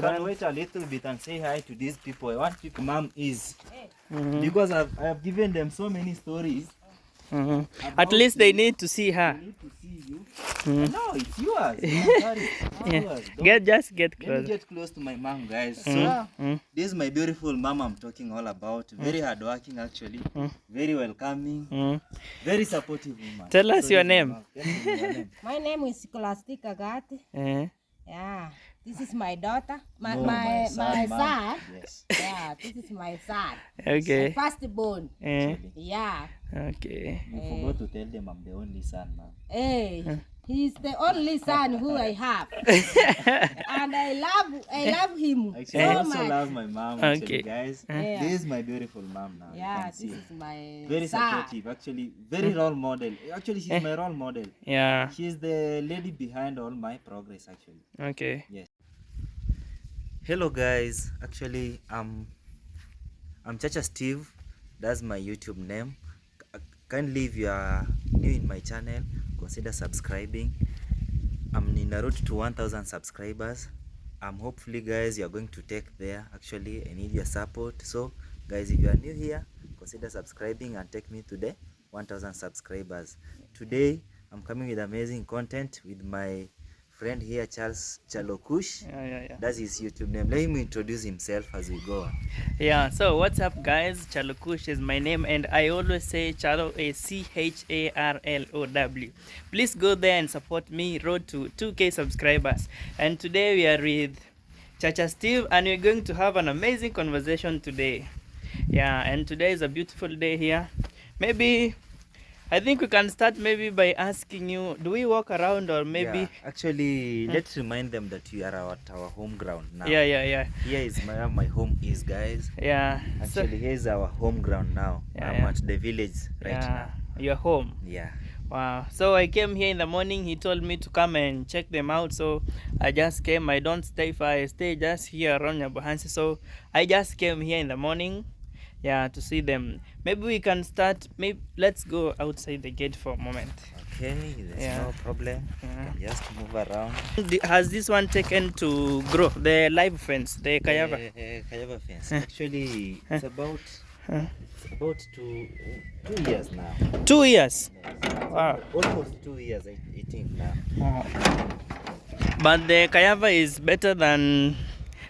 But wait a little bit and say hi to these people. I want people mom is. Because I've given them so many stories. At least they need to see her. They need to see you. No, it's yours. It's yours. Just get Let close. me get close to my mom, guys. So, this is my beautiful mom I'm talking all about. Very hardworking, actually. Very welcoming. Very supportive woman. Tell us your name. Tell me your name. My name is Scholastic Agati. Yeah, this is my daughter. My son. Yes. Yeah, this is my son. Okay. My firstborn. Yeah. Okay. You forgot to tell them I'm the only son, ma'am. Hey, he's the only son who I have, and I love him Actually, so I also much. love my mom, actually, guys. Yeah. This is my beautiful mom now. Yeah, you can this see. is my Very son. supportive, actually. Very role model. Actually, she's my role model. Yeah. She's the lady behind all my progress, actually. Okay. Yes. Hello, guys. Actually, I'm Chacha Steve. That's my YouTube name. Kindly, if you are new in my channel, consider subscribing. I'm in a road to 1,000 subscribers. Hopefully, guys, you are going to take there. Actually, I need your support. So, guys, if you are new here, consider subscribing and take me to the 1,000 subscribers. Today, I'm coming with amazing content with my friend here, Charles Chalokush. Yeah. That's his YouTube name. Let him introduce himself as we go on. Yeah, so what's up, guys? Chalokush is my name, and I always say Chalo is CHARLOW. Please go there and support me. Road to 2K subscribers. And today we are with Chacha Steve, and we're going to have an amazing conversation today. Yeah, and today is a beautiful day here. Maybe I think we can start maybe by asking you, do we walk around or maybe? Yeah, actually, let's remind them that we are at our home ground now. Yeah. Here is my home is, guys. Yeah. Actually, here is our home ground now. I'm at the village right now. You're home. Yeah. Wow. So I came here in the morning. He told me to come and check them out. So I just came. I don't stay far. I stay just here around Nyabohansi. So I just came here in the morning. Yeah, to see them. Maybe we can start. Maybe let's go outside the gate for a moment. Okay, there's no problem. Just move around. Has this one taken to grow the live fence, the Kayava? Kayava fence. Actually, it's about 2 years now. 2 years. Yes. Wow. Almost 2 years, I think now. But the Kayava is better than,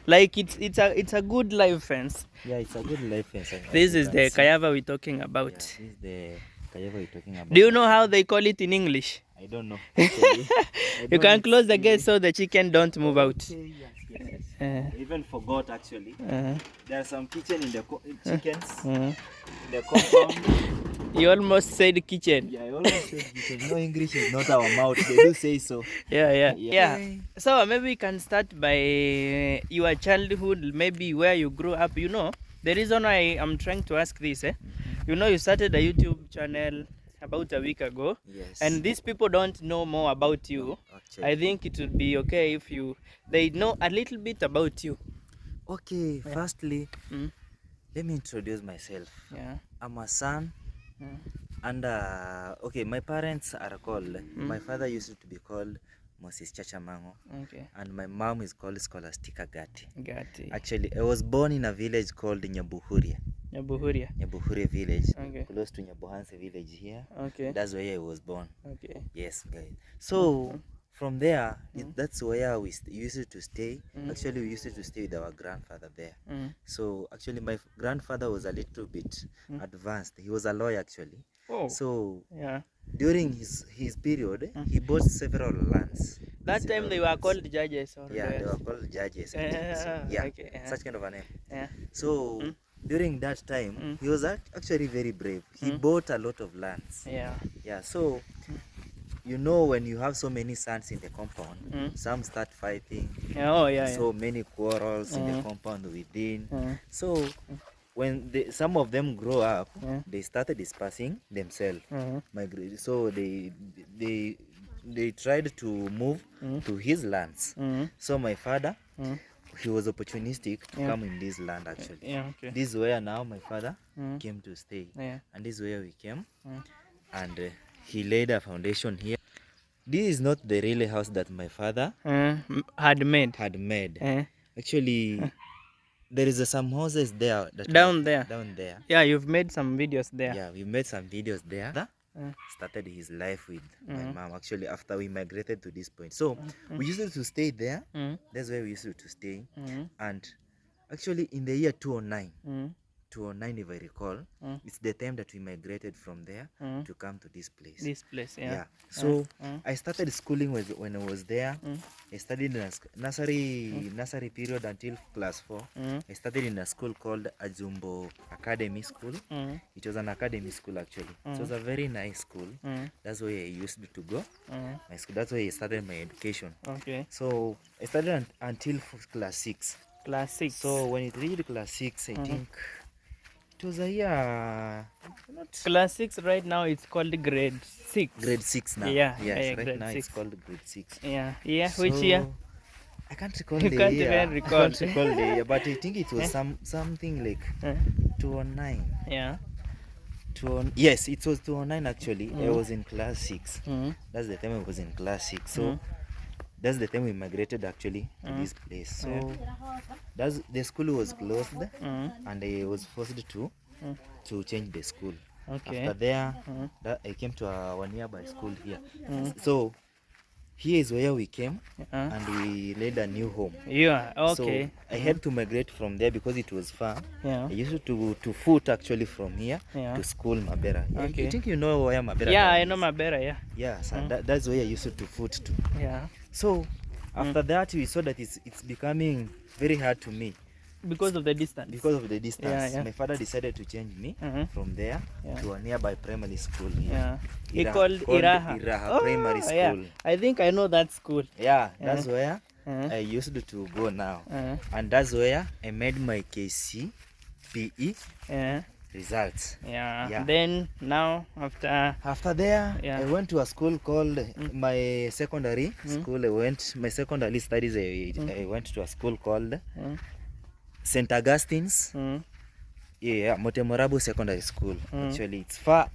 like, it's a good live fence. Yeah, it's a good live fence. This is the Kayava we're talking about. Yeah, this is the Kayava we're talking about. Do you know how they call it in English? I don't know. Actually. You can close the gate so the chicken don't move out. Okay, yes. I even forgot, actually. There are some chickens in the chickens in the compound. You almost said kitchen. Yeah, I almost said kitchen. No, English is not our mouth. They do say so. Yeah. So maybe we can start by your childhood, maybe where you grew up. You know, the reason I am trying to ask this, you know, you started a YouTube channel about a week ago. Yes. And these people don't know more about you. Actually, I think it would be okay if they know a little bit about you. Okay, firstly, let me introduce myself. Yeah. I'm a son. And okay, my parents are called, my father used to be called Moses Chachamango. Okay. And my mom is called Scholastica Gati. Gati. Actually, I was born in a village called Nyabuhuria. Nyabuhuria village. Okay. Close to Nyabohansi village here. Okay. That's where I was born. Okay. Yes, guys. So from there, that's where we used to stay. Actually, we used to stay with our grandfather there. So actually, my grandfather was a little bit advanced. He was a lawyer, actually. Oh. So yeah, during his period, he bought several lands. That time they were called judges. Or yeah, they were called judges. Yeah, okay. Such kind of a name. Yeah. So during that time, he was actually very brave. He bought a lot of lands. Yeah. So you know, when you have so many sons in the compound, some start fighting. So many quarrels in the compound within. So when some of them grow up, they started dispersing themselves. So they tried to move to his lands. So my father, he was opportunistic to come in this land, actually. This is where now my father came to stay. And this is where we came. And he laid a foundation here. This is not the real house that my father had made. Actually, there is some houses there. Down there. Down there. Yeah, you've made some videos there. Yeah, we made some videos there. Started his life with my mom. Actually, after we migrated to this point, so we used to stay there. That's where we used to stay. And actually, in the year 2009, 2009, if I recall, it's the time that we migrated from there to come to this place. This place, yeah. So I started schooling when I was there. I studied in a nursery period until class 4. I studied in a school called Ajumbo Academy School. It was an academy school actually. It was a very nice school. That's where I used to go. My school. That's where I started my education. Okay. So I studied until class 6. Class 6. So when it reached class 6, I think it was a year. Class 6 right now, it's called grade 6. Grade 6 now. Yeah. Yes, right grade now 6. it's called grade 6. Yeah. Yeah. So, Which year? I can't recall You the can't year. even recall. I can't recall the year, but I think it was something like 2009. Yeah. Yes, it was 2009 actually. I was in class 6. That's the time I was in class 6. So that's the time we migrated actually to this place. So that's the school was closed, and I was forced to change the school. Okay. After there, I came to our nearby school here. So here is where we came, and we laid a new home. Yeah. Okay. So I had to migrate from there because it was far. Yeah. I used to foot actually from here Yeah. to school Mabera. Okay. I think you know where Mabera. Yeah, I is. know Mabera. Yeah. Yeah, so that's where I used to foot to. Yeah. So after that, we saw that it's becoming very hard to me Because of the distance. because of the distance. Yeah. My father decided to change me from there to a nearby primary school here. Yeah. He called Iraha. Iraha Primary School. Yeah. I think I know that school. Yeah, that's where I used to go now. And that's where I made my KCPE results. Yeah. Then now After there, Yeah. I went to a school called my secondary school. My secondary studies. I went to a school called St. Augustine's. Yeah, Motemorabu Secondary School. Actually, it's far.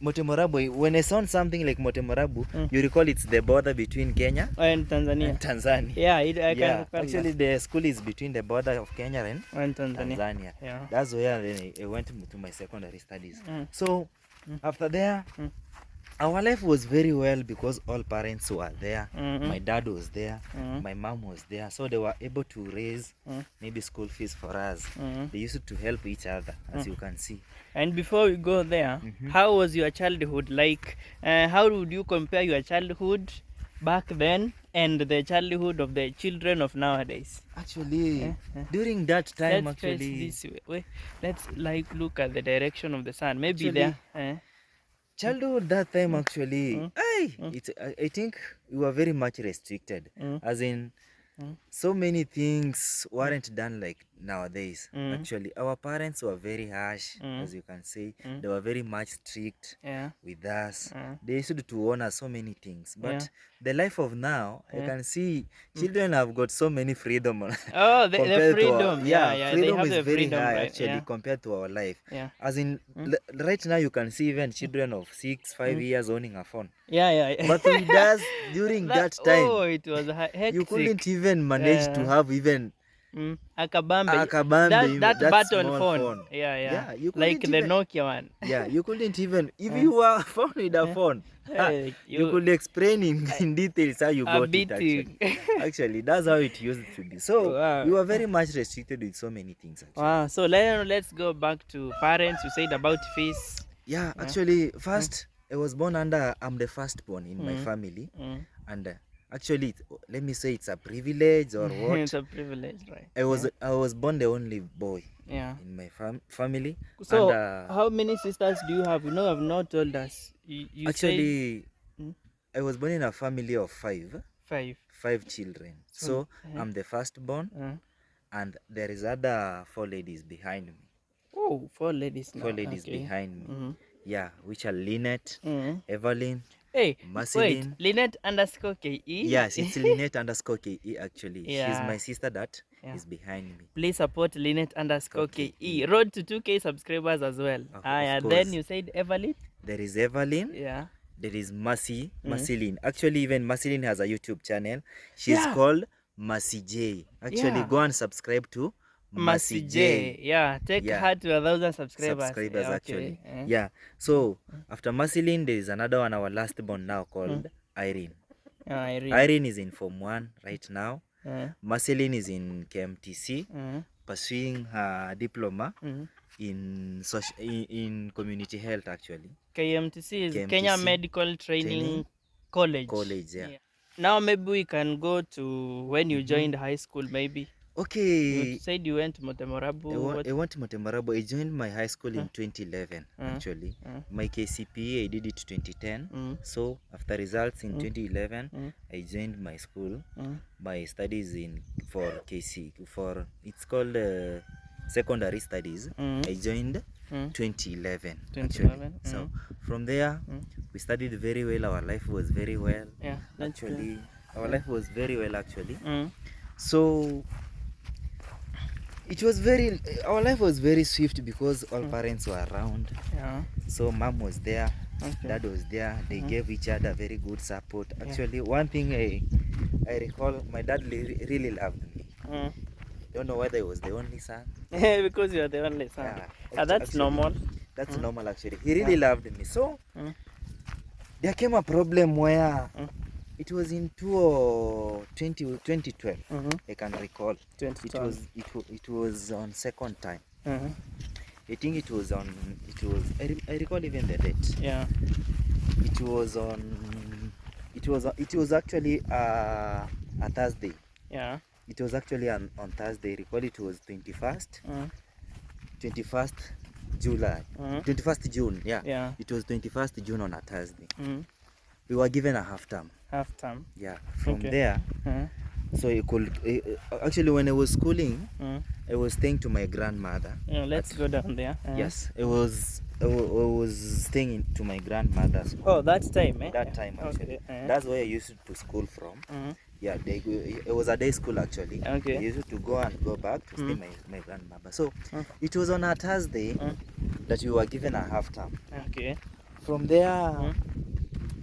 Motemorabu. When I sound something like Motemorabu, you recall it's the border between Kenya and Tanzania. and Tanzania. Yeah, I can recall actually, the school is between the border of Kenya and Tanzania. Tanzania. Yeah. That's where I went to my secondary studies. So after there, our life was very well because all parents were there. My dad was there. My mom was there. So they were able to raise maybe school fees for us. They used to help each other, as you can see. And before we go there, how was your childhood? Like, how would you compare your childhood back then and the childhood of the children of nowadays? Actually, during that time, Let's face this way. Let's like look at the direction of the sun. Maybe Actually, there. Childhood that time actually, I think we were very much restricted. As in, so many things weren't done like nowadays. Actually, our parents were very harsh, as you can see. They were very much strict with us. They used to warn us so many things. But the life of now, I can see children have got so many freedom. Oh, the freedom. Freedom they have is the very freedom, high right? actually compared to our life. Yeah. As in, right now you can see even children of 6, 5 years owning a phone. Yeah. But with us, during that time, oh, it was hectic. you couldn't even manage to have even Akabambe. Akabambe, that that button small phone. phone. Yeah. You Like couldn't the even, Nokia one. yeah, you couldn't even, if you were found with a phone, you could explain in details how you got it actually. Actually, that's how it used to be. So we were very much restricted with so many things actually. Wow. So let's go back to parents. You said about fees. Yeah, actually, first I was born under, I'm the firstborn in my family, and actually, let me say it's a privilege or what. It's a privilege, right? I was born the only boy in my family. So And, how many sisters do you have? You know, I've not told us. You actually, I was born in a family of 5. said 5. 5 children. So I'm the firstborn, and there is other 4 ladies behind me. Oh, 4 ladies now. 4 ladies behind me. Yeah, which are Lynette, Evelyn, Hey, Marceline. wait, Lynette _ KE? Yes, it's Lynette _KE actually. Yeah. She's my sister that is behind me. Please support Lynette _ KE. Road to 2K subscribers as well. Of course. Then you said Evelyn? There is Evelyn. Yeah. There is Marceline. Actually, even Marceline has a YouTube channel. She's called Mercy J. Actually, go and subscribe to Mercy J. Yeah, take her to 1,000 subscribers. Yeah, actually. Yeah. So after Mercy Lynn, there is another one, our last born now, called Irene. Irene is in Form 1 right now. Mercy Lynn is in KMTC, pursuing her diploma in community health actually. KMTC is Kenya Medical Training College. Yeah. Now maybe we can go to when you joined high school maybe. Okay. You said you went to Motemorabu. I went to Motemorabu. I joined my high school in 2011 actually. My KCPE I did it 2010. So after results in 2011, I joined my school. My studies for it's called secondary studies. I joined 2011 actually. So from there we studied very well. Our life was very well. Yeah, actually. Our life was very well actually. So our life was very swift because all parents were around. Yeah. So mom was there, dad was there. They gave each other very good support. Actually, one thing I recall, my dad really loved me. Don't know whether I was the only son. Because you are the only son. Yeah, that's actually, normal. That's normal actually. He really loved me. So there came a problem where it was in 2012. I can recall. It was on second time. I think it was I recall even the date. Yeah. It was actually a Thursday. Yeah. It was actually on Thursday. I recall it was 21st July. 21st June. Yeah. It was 21st June on a Thursday. We were given a half term. Yeah. From there, so you could actually, when I was schooling, I was staying to my grandmother. Let's go down there. Yes, I was staying to my grandmother's home. Oh, that time, eh? That time actually. That's where I used to school from. Yeah, it was a day school actually. Okay. I used to go and go back to stay my grandmother. So it was on a Thursday that we were given a half term. Okay. From there,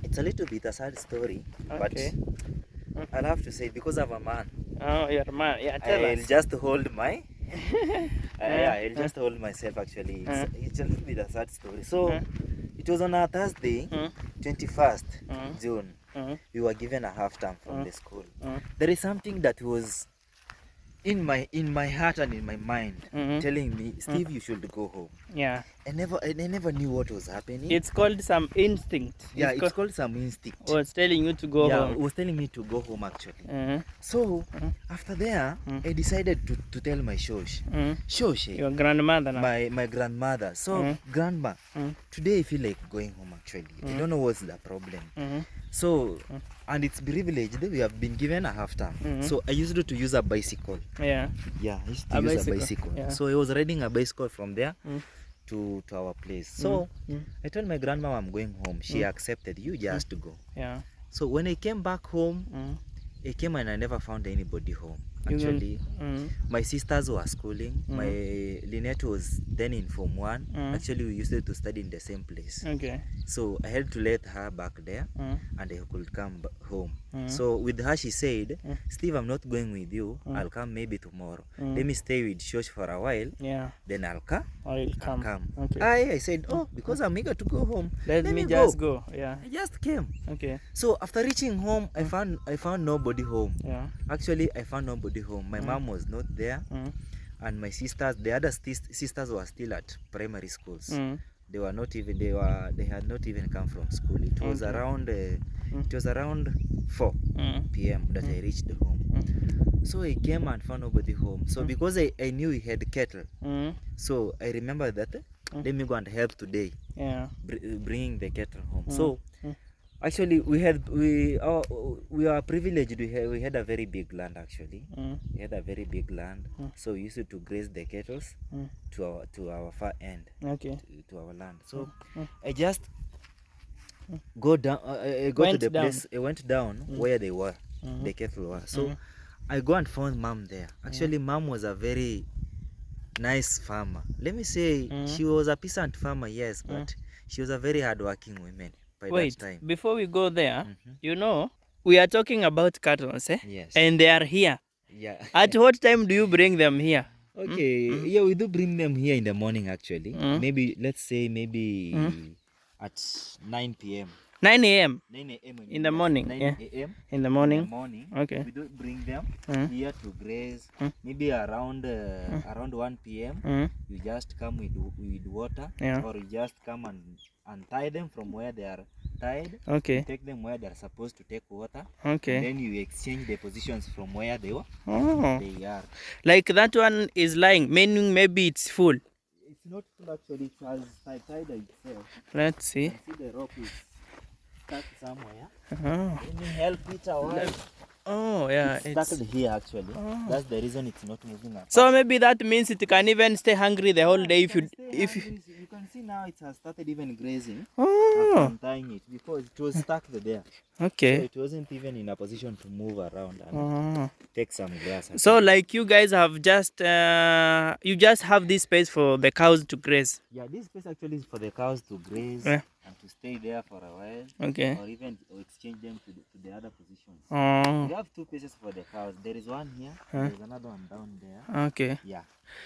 it's a little bit a sad story, but I'll have to say it because I'm a man. Oh, you're a man. Yeah, tell us. I'll just hold my I'll just hold myself actually. It's a little bit a sad story. So it was on a Thursday, 21st June. We were given a half term from the school. There is something that was in my heart and in my mind telling me, Steve, you should go home. Yeah. I never knew what was happening. It's called some instinct. Yeah, it's called some instinct. Oh, it's telling you to go home. Yeah, it was telling me to go home actually. So after there, I decided to tell my shosh. Your grandmother now. My grandmother. So grandma, today I feel like going home actually. I don't know what's the problem. So and it's privileged. We have been given a half term. So I used to use a bicycle. Yeah. Yeah, I used to use a bicycle. Yeah. So I was riding a bicycle from there to our place. So I told my grandma I'm going home. She accepted. You just go. Yeah. So when I came back home, I came and I never found anybody home. Actually, my sisters were schooling. My Lynette was then in Form 1. Actually, we used to study in the same place. Okay. So I had to let her back there and I could come home. So with her, she said, Steve, I'm not going with you. I'll come maybe tomorrow. Let me stay with Shosh for a while. Yeah. Then I'll come. Okay. I said, oh, because I'm eager to go home. Let me just go. Yeah. I just came. Okay. So after reaching home, I found nobody home. Yeah. Actually, I found nobody home. My mom was not there, and my sisters, the other sisters were still at primary schools. They had not even come from school. It was around 4 p.m. that I reached home. So I came and found nobody home. So because I knew we had kettle, so I remember that let me go and help today. Yeah. Bringing the kettle home. So actually we are privileged. We had a very big land actually. We had a very big land. So we used to graze the kettles to our far end. Okay. To our land. So I just go down. I go to the place. I went down where they were, the kettle were. So I go and found mom there. Actually, mom was a very nice farmer. Let me say she was a peasant farmer, yes, but she was a very hardworking woman by that time. Before we go there, you know, we are talking about cattle, eh? Yes. And they are here. Yeah. At what time do you bring them here? Okay. Yeah, we do bring them here in the morning actually. Maybe let's say at 9 p.m. 9 a.m. 9 a.m. in the morning. 9 Yeah. a.m. In the in morning. the morning. Okay. We do bring them here to graze. Maybe around 1 p.m. You just come with water, Yeah. or you just come and tie them from where they are tied. Okay. You take them where they are supposed to take water. Okay. And then you exchange the positions from where they were. Oh. They are. Like that one is lying, meaning maybe it's full. It's not full actually. It has tied itself. Let's see. You can see the rope is stuck somewhere. Oh. Let me help it out. Oh, yeah. It's stuck here actually. That's the reason it's not moving apart. So maybe that means it can even stay hungry the whole day if you You can see now it has started even grazing. Oh. After untying it, because it was stuck there. Okay. So it wasn't even in a position to move around and take some grass. Actually. So like you guys have just you just have this space for the cows to graze. Yeah, this space actually is for the cows to graze and to stay there for a while. Okay. Or even exchange them to the other positions. Oh. We have two places for the cows. There is one here. There is another one down there. Okay. Yeah.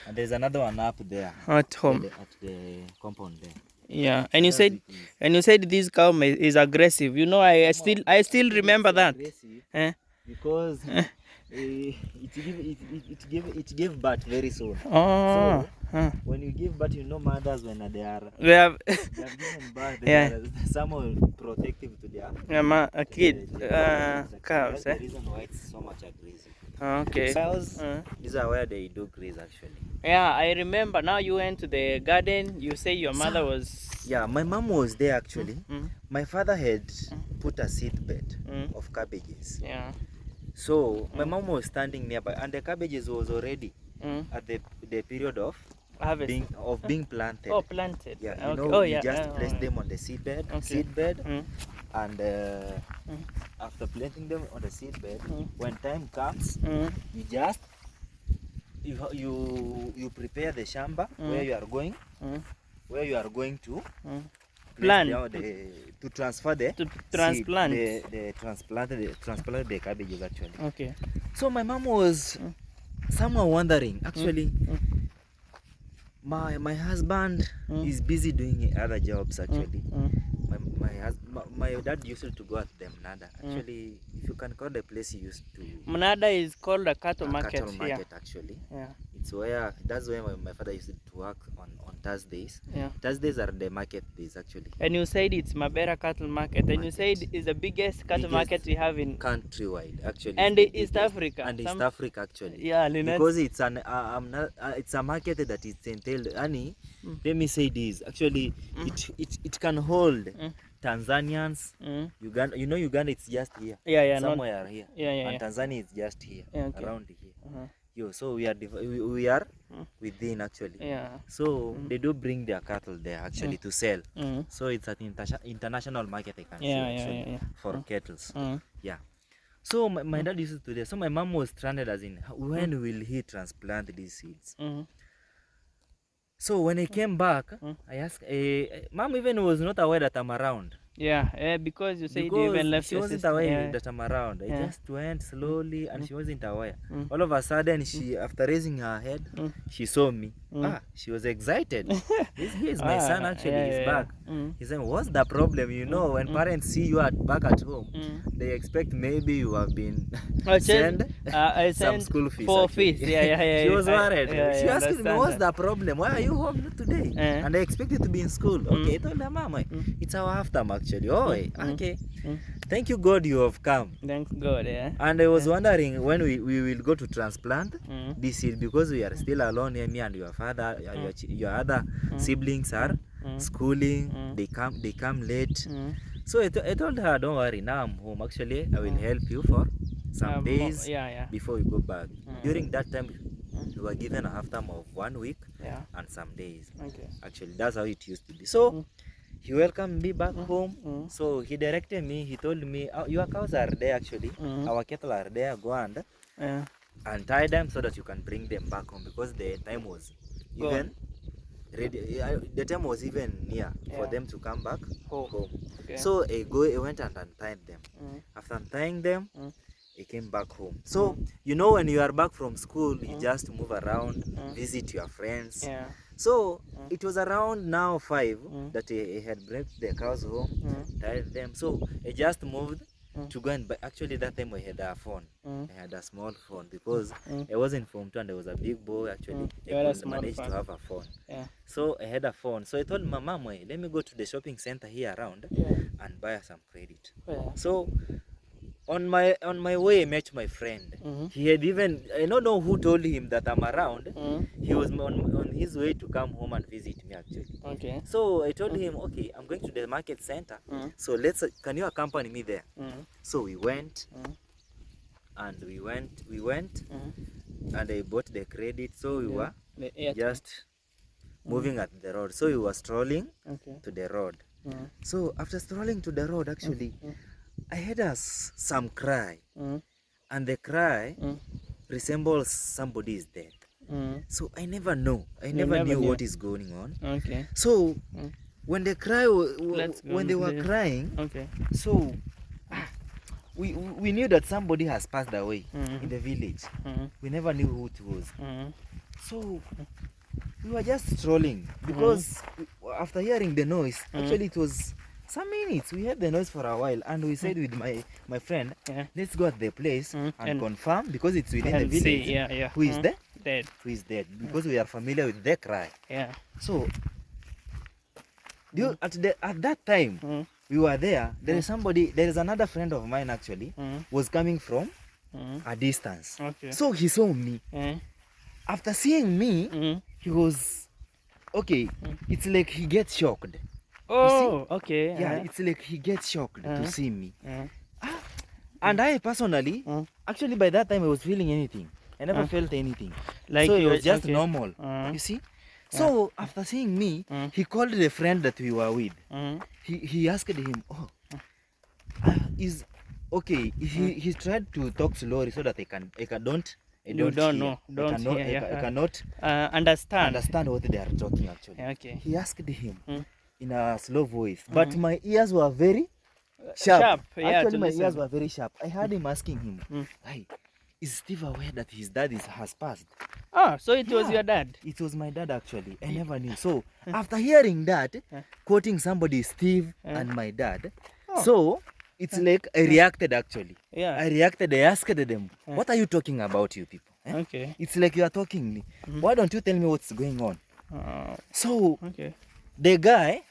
And there's another one up there. At home. At the compound there. Yeah. And you said this cow is aggressive. You know, I still remember that. Aggressive because it gave birth very soon. Oh. So when you give birth, you know mothers when they have given birth, they are somehow protective to their kid That's calves. the reason why it's so much aggressive. Okay. Cows, these are where they do graze actually. Yeah, I remember. Now you went to the garden. You say your mother was. Yeah, my mom was there actually. My father had put a seed bed of cabbages. Yeah. So my mom was standing nearby, and the cabbages was already at the period of being planted. Oh, planted. Yeah, okay. you know, you just place them on the seed bed, and after planting them on the seed bed, when time comes, you just you prepare the shamba where you are going to plant to transfer the transplant transplant the cabbages actually. Okay. So my mom was somehow wondering actually. My husband is busy doing other jobs actually. My dad used to go at the Mnada. Actually, if you can call the place he used to. Mnada is called a cattle market. Cattle market actually. Yeah. That's where my father used to work on Thursdays. Yeah. Thursdays are the market days actually. And you said it's Mabera cattle market, and you said it's the biggest cattle market we have in countrywide actually. And East Africa. And East Africa actually. Yeah, because it's it's a market that is entailed. Annie, let me say this. Actually, it can hold Tanzanians, Uganda. You know, Uganda it's just here. Yeah, somewhere here. Yeah. And Tanzania is just here, around here. So we are within actually. Yeah. So they do bring their cattle there actually to sell. So it's an international market, I can say actually, for cattle. Yeah. So my dad used to do that. So my mom was stranded, as in when will he transplant these seeds? So when I came back, I asked, Mom even was not aware that I'm around. Yeah, because you said you even left she your wasn't sister. aware that I'm around. I just went slowly and she wasn't aware. All of a sudden, after raising her head, she saw me. She was excited. Here's my son actually, he's back. He said, what's the problem? You know, when parents see you back at home, they expect maybe you have been sent some school fees. For fees, yeah. She was worried. She asked me, what's that. the problem? Why are you home today? And I expect you to be in school. Okay, I told her, Mama, it's our half term actually. Oh, okay. Thank you, God, you have come. Thanks God, yeah. And I was wondering when we will go to transplant this seed, because we are still alone here, me and your father, your other siblings are schooling. They come late. So I told her, don't worry, now I'm home. Actually, I will help you for some days before we go back. During that time, we were given a half term of 1 week and some days. Okay. Actually, that's how it used to be. So he welcomed me back home. So he directed me. He told me, your cows are there actually. Our cattle are there. Go and tie them so that you can bring them back home, because the time was even ready. The time was even near for them to come back home. Okay. So I went and untied them. After untying them, I came back home. So you know, when you are back from school, you just move around, visit your friends. Yeah. So it was around now 5 that I had brought the cows home, tied them. So I just moved to go and buy. Actually, that time I had a phone. I had a small phone because I was in Form 2 and I was a big boy. Actually, I couldn't manage to have a phone. Yeah. So I had a phone. So I told my mom, let me go to the shopping center here around and buy some credit. Yeah. So on my way, I met my friend. He had even, I don't know who told him that I'm around. He was on his way to come home and visit me actually. Okay. So I told him, okay, I'm going to the market center. So can you accompany me there? So we went, and we went, and I bought the credit. So we were just moving at the road. So we were strolling to the road. So after strolling to the road, actually, I heard some cry, and the cry resembles somebody is dead. So I never knew what is going on. Okay. So when they when they were crying, so we knew that somebody has passed away in the village. We never knew who it was. So we were just strolling because after hearing the noise, actually it was some minutes. We heard the noise for a while, and we said with my friend, let's go at the place and confirm, because it's within the village. Who is dead? Who is dead? Because we are familiar with their cry. Yeah. So at that time we were there. There is another friend of mine actually was coming from a distance. Okay. So he saw me. After seeing me, he was okay. It's like he gets shocked. Oh, okay. Yeah, it's like he gets shocked to see me. And I personally, actually by that time I was feeling anything. I never felt anything. Like so it was just normal. You see? So Yeah. after seeing me, he called the friend that we were with. He asked him, "Oh, is okay?" He tried to talk slowly so that I cannot understand what they are talking actually. Okay. He asked him in a slow voice, but my ears were very sharp. Actually, my ears were very sharp. I heard him asking him, "Hey, is Steve aware that his dad has passed?" Ah, so it was your dad? It was my dad actually. I never knew. So after hearing that, quoting somebody, Steve and my dad, so it's like I reacted actually. Yeah. I reacted. I asked them, "What are you talking about, you people?" Okay. It's like you are talking me. Why don't you tell me what's going on? So okay. The guy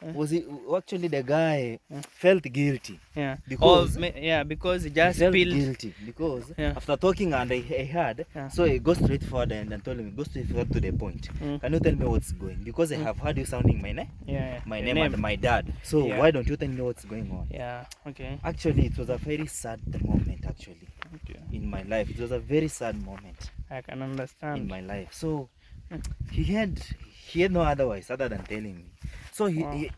felt guilty. Yeah. Because because he just felt spilled. guilty because after talking and I heard, so I go straight forward and told him, go straight forward to the point. Can you tell me what's going? Because I have heard you sounding my name, my name and my dad. So why don't you tell me what's going on? Yeah. Okay. Actually, it was a very sad moment actually in my life. It was a very sad moment. I can understand. In my life. So he had no otherwise other than telling me. So he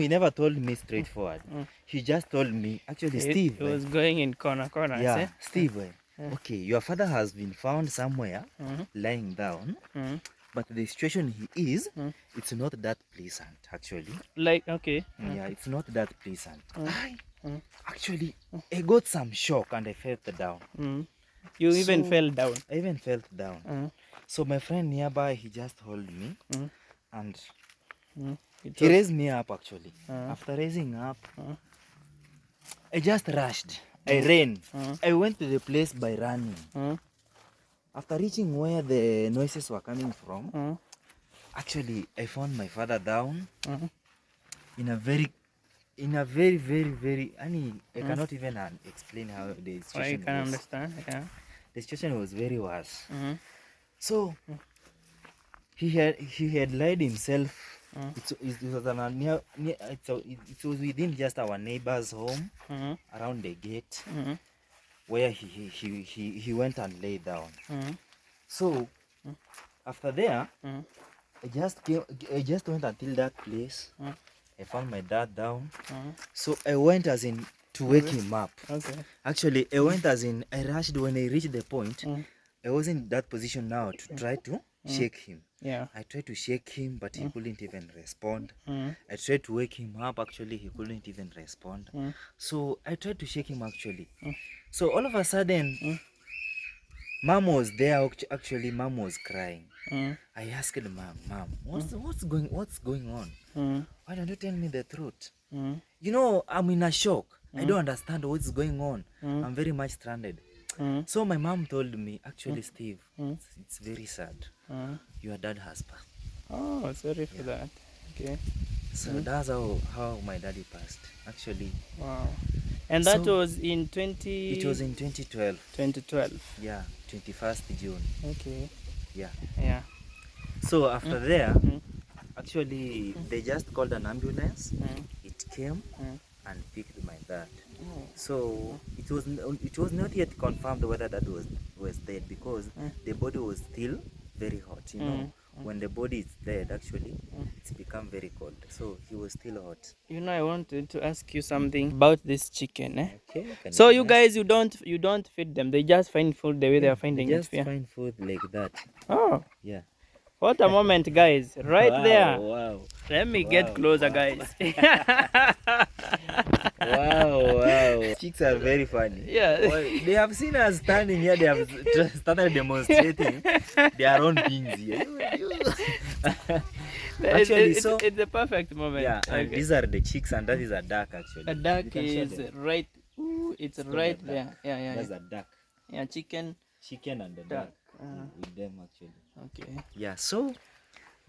never told me straightforward. He just told me, actually, Steve. He was going in corner. Yeah, Steve. Okay, your father has been found somewhere lying down, but the situation he is, it's not that pleasant actually. Like, okay. Yeah, it's not that pleasant. Actually, I got some shock and I fell down. You even fell down? I even fell down. So my friend nearby, he just held me and he raised me up actually. After raising up, I just rushed. I ran. I went to the place by running. After reaching where the noises were coming from, actually I found my father down in a very, very, I cannot even explain how the situation was. I can understand, yeah. The situation was very worse. So he had laid himself. It was within just our neighbor's home, around the gate, where he went and lay down. So after there, I just went until that place. I found my dad down. So I went as in to wake him up. Okay. Actually, I went as in I rushed. When I reached the point, I was in that position now to try to shake him. Yeah. I tried to shake him, but he couldn't even respond. I tried to wake him up, actually he couldn't even respond. So I tried to shake him actually. So all of a sudden, mom was there. Actually, mom was crying. I asked mom, what's going on? Why don't you tell me the truth? You know, I'm in a shock. I don't understand what's going on. I'm very much stranded. So my mom told me, actually, Steve, it's very sad. Your dad has passed. Oh, sorry for that. Okay. So that's how my daddy passed, actually. Wow. And that was in It was in 2012. 2012. Yeah, 21st June. Okay. Yeah. Yeah. So after there, actually, they just called an ambulance. It came and picked my dad. So it was not yet confirmed whether dad was dead, because the body was still very hot. You know, when the body is dead, actually, it's become very cold. So he was still hot. You know, I wanted to ask you something about this chicken. Okay. So you guys, you don't feed them. They just find food the way they are finding just it. find food like that. Oh. Yeah. What a moment, guys. Right there. Wow. Let me get closer, guys. Wow. Chicks are very funny. Yeah. Well, they have seen us standing here. They have started demonstrating their own things here. Actually, it's a perfect moment. Yeah, and these are the chicks, and that is a duck, actually. A duck is right. Ooh, it's right there. Yeah. That's a duck. Yeah, chicken And the duck with them, actually. Okay. Yeah, so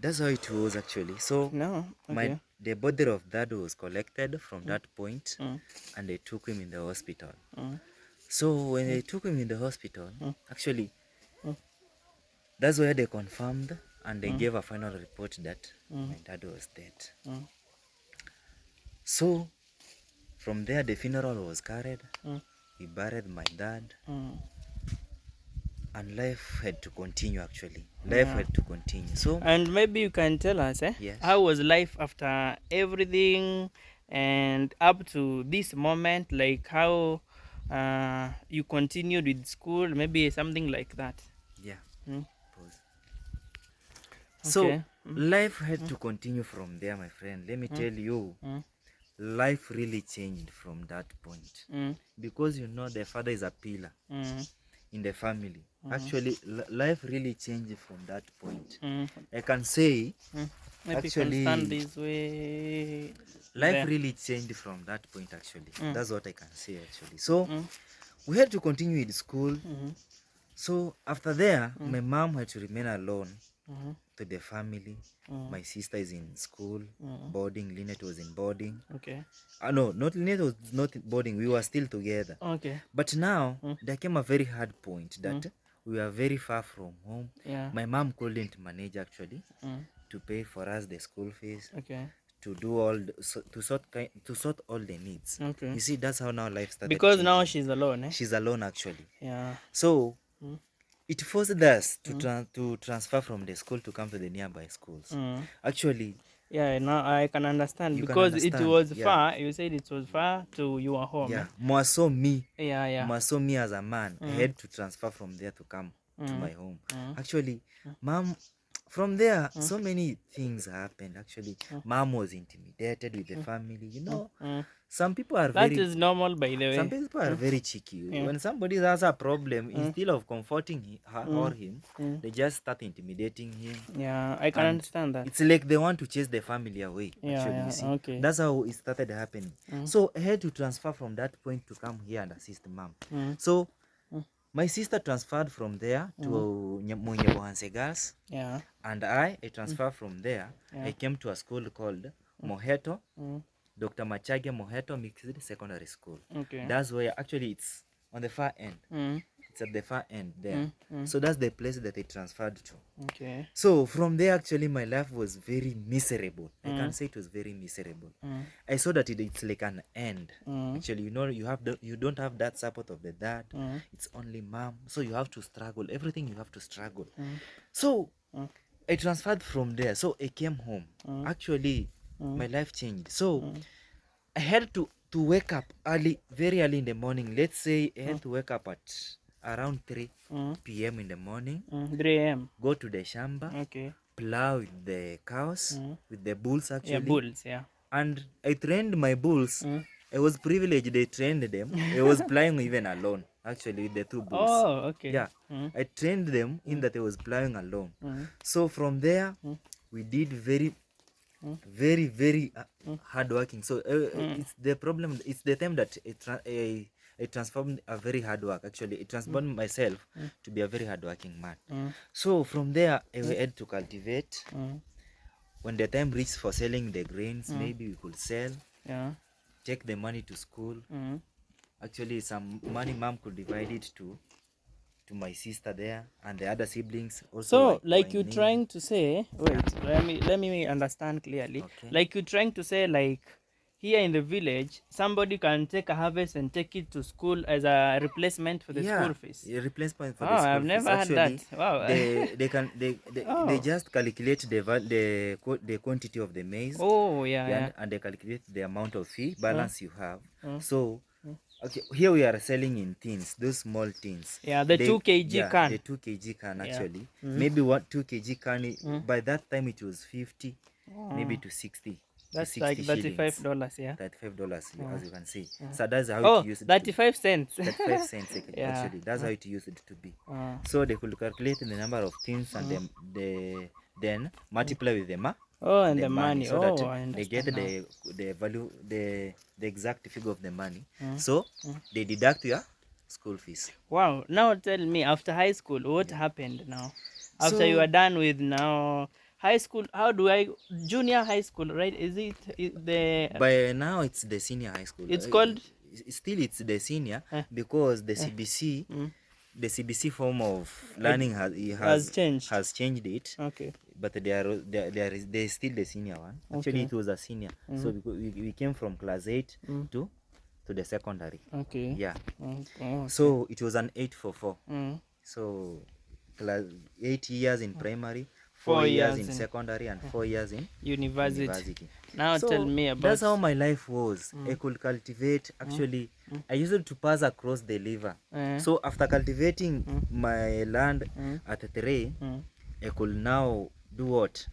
that's how it was, actually. So No. Okay. the body of dad was collected from that point, and they took him in the hospital. So when they took him in the hospital, actually, that's where they confirmed and they gave a final report that my dad was dead. So from there, the funeral was carried. We buried my dad. And life had to continue, actually. Life had to continue. So, and maybe you can tell us, yes, how was life after everything and up to this moment? Like how you continued with school, maybe something like that. Yeah. Pause. Okay. So life had to continue from there, my friend. Let me tell you, life really changed from that point. Because you know the father is a pillar in the family. Actually, life really changed from that point. I can say, Maybe actually, you can stand this way. Life really changed from that point, actually. That's what I can say, actually. So we had to continue with school. So after there, my mom had to remain alone to the family. My sister is in school, boarding. Lynette was in boarding. Okay. No, not Lynette was not boarding. We were still together. Okay. But now there came a very hard point that we were very far from home. Yeah. My mom couldn't manage, actually, to pay for us the school fees. Okay. To do all to sort all the needs. Okay. You see, that's how now life started. Because changing. now she's alone. She's alone, actually. Yeah. So it forced us to transfer from the school to come to the nearby schools. Actually, yeah, now I can understand, because it was far. You said it was far to your home. Yeah, more so me. Yeah. More so me as a man, I had to transfer from there to come to my home. Actually, mom, from there, so many things happened. Actually, mom was intimidated with the family. You know, some people are that is normal, by the way. Some people are very cheeky. When somebody has a problem, instead of comforting her or him, they just start intimidating him. Yeah, I can understand that. It's like they want to chase the family away. Yeah, actually, yeah, you see. okay. That's how it started happening. So I had to transfer from that point to come here and assist mom. So my sister transferred from there to Munyebohanse Girls. Yeah. And I transferred from there. I came to a school called Moheto. Dr. Machage Moheto Mixed Secondary School. Okay. That's where, actually, it's on the far end. It's at the far end there. So that's the place that I transferred to. Okay. So from there, actually, my life was very miserable. I can say it was very miserable. I saw that it's like an end. Actually, you know, you don't have that support of the dad. It's only mom. So you have to struggle. Everything you have to struggle. So I transferred from there. So I came home. Actually, my life changed. So I had to wake up early, very early in the morning. Let's say I had to wake up at around 3 p.m. in the morning. 3 a.m. Go to the shamba. Okay. plow with the cows, with the bulls actually. Yeah, bulls, yeah. And I trained my bulls. I was privileged, they trained them. I was plowing even alone, actually, with the two bulls. Oh, okay. Yeah, I trained them in that I was plowing alone. So from there, we did very hard working. So it's the problem, it's the time that I transformed a very hard work. Actually, it transformed myself to be a very hard working man. So from there, I had to cultivate. When the time reached for selling the grains, maybe we could sell, take the money to school. Actually, some money mom could divide it to my sister there and the other siblings also. So like you trying to say, wait, let me understand clearly. Okay. Like you trying to say, like here in the village, somebody can take a harvest and take it to school as a replacement for the school fees. Yeah, replacement for Oh, the school I've fees. never heard Actually, that. Wow. they just calculate the quantity of the maize. Oh, yeah. And they calculate the amount of fee balance you have. So okay, here we are selling in tins, those small tins. Yeah, the 2 kg can. The 2 kg can actually. Maybe 2 kg can. By that time it was 50, maybe to 60. That's to 60 like $35, shillings. yeah. $35, as you can see. So that's how Oh, it used 35 cents. 35 cents Yeah. actually. That's how it used to be. So they could calculate the number of tins and then multiply with them. Oh, and the money. So Oh, that they get the value, the exact figure of the money. So they deduct your school fees. Wow. Now tell me, after high school, what happened now? After So, you are done with now high school, how do I junior high school, right? Is it the by now it's the senior high school. It's called still it's the senior because the CBC the CBC form of learning has changed it. Okay. But there's still the senior one. Actually, it was a senior. So we came from class 8 to the secondary. Okay. Yeah. Okay. So it was an 8-4-4. So class 8 years in primary, 4 years in secondary, and 4 years in university. Now So tell me about. that's how my life was. I could cultivate. Actually, I used to pass across the river. So after cultivating my land at 3, I could now do what?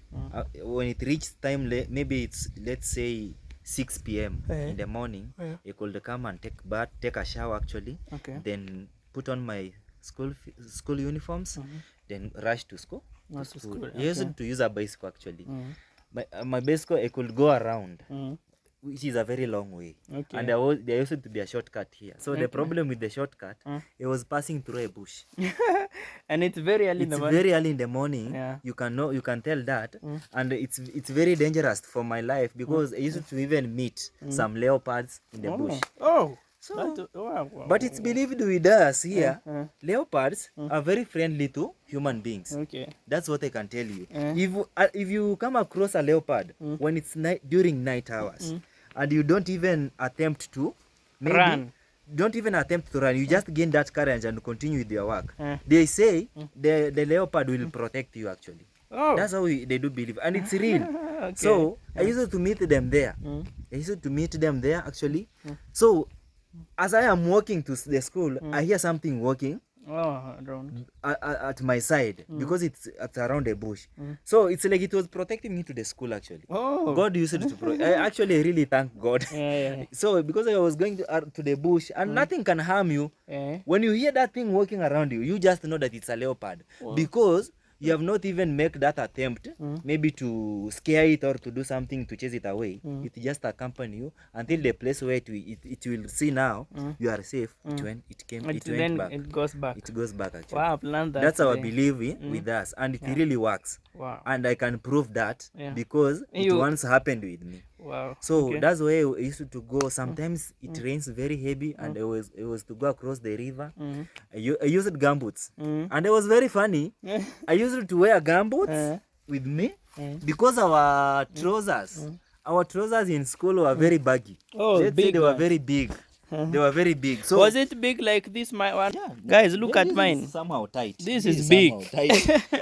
When it reached time, maybe let's say 6 p.m. in the morning, I could come and take a shower actually. Okay. Then put on my school uniforms, then rush to school. I used to use a bicycle actually. My bicycle, I could go around, which is a very long way. Okay. And there used to be a shortcut here. So the problem with the shortcut, it was passing through a bush. And it's very early in the morning. Very early in the morning. Yeah. You can tell that, and it's very dangerous for my life because I used to even meet some leopards in the bush. Oh. So, wow. but it's believed with us here, leopards are very friendly to human beings. Okay. That's what I can tell you. If you come across a leopard when it's during night hours, and you don't even attempt to run, you just gain that courage and continue with your work. They say the leopard will protect you actually. Oh. That's how they do believe, and it's real. Okay. So I used to meet them there. Actually. So as I am walking to the school, I hear something walking around at my side because it's around a bush. So it's like it was protecting me to the school actually. Oh. God used it to I really thank God. Yeah. So because I was going to the bush and nothing can harm you. When you hear that thing walking around you, you just know that it's a leopard. Because you have not even make that attempt maybe to scare it or to do something to chase it away. It just accompany you until the place where it will see now you are safe. It went back. It goes back. It goes back actually. Wow, plan that. That's our belief with us, and it really works. Wow. And I can prove that because it once happened with me. Wow. So that's why I used to go. Sometimes it rains very heavy, and I was to go across the river. I used gumboots, and it was very funny. I used to wear gumboots with me because our trousers in school were very baggy. Oh, big. They were very big. They were very big. So was it big like this? My one. Yeah, guys, look at mine. Is somehow tight. This is big.